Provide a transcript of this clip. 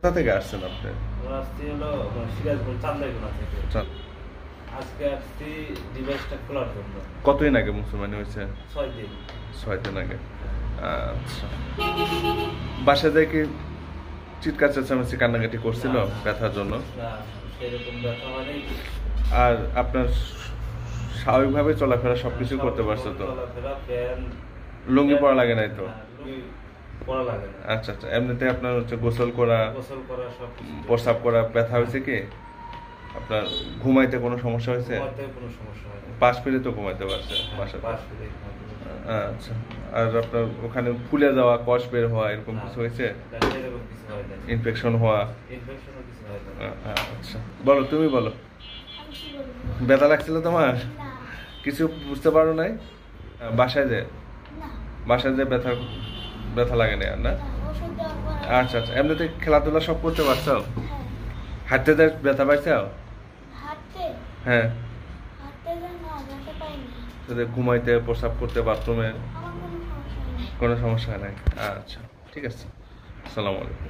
কোথা থেকে আসছেন আপনি? আসছি হলো সিরাজগঞ্জ চান্দাইগুনা থেকে। আজকে আসছি ডিভাইসটা খোলার জন্য। কতদিন আগে মুসলমানি হয়েছে? 6 দিন। 6 দিন আগে। আচ্ছা, বাসায় যায় কি চিৎকার চেঁচামেচি কান্নাকাটি করছিল ব্যথার জন্য? না, সেরকম ব্যথা হয়নি। আর আপনার স্বাভাবিকভাবে চলাফেরা সবকিছু করতে পারছো তো? চলাফেরা, ফ্যান, লুঙ্গি পরা লাগে নাই তো? লুঙ্গি পরা লাগে না। আচ্ছা আচ্ছা, এমনিতে আপনার হচ্ছে গোসল করা সব প্রস্রাব করা ব্যথা হয়েছে কি? আপনার ঘুমাইতে কোনো সমস্যা হয়েছে? কোনো সমস্যা হয় না। পাশ ফিরে তো ঘুমাইতে পারছে বাসাতে? পাশ ফিরে আচ্ছা, আর আপনার ওখানে ফুলে যাওয়া, কষ বের হওয়া এরকম কিছু হয়েছে? এরকম কিছু হয় না। ইনফেকশন হওয়া? ইনফেকশনও কিছু হয় না। আচ্ছা, বলো, তুমি বলো। ব্যথা লাগছিল তোমার? কিছু বুঝতে পারো নাই? বাসায় যে ব্যথা ব্যথা লাগে না আর না? আচ্ছা আচ্ছা, এমনিতে খেলাধুলা সব করতে পারছো? হাঁটতে যায় ব্যথা পাইছো? হ্যাঁ, ঘুমাইতে, প্রস্রাব করতে, বাথরুমে কোনো সমস্যা নাই? আচ্ছা, ঠিক আছে। আসসালামু আলাইকুম।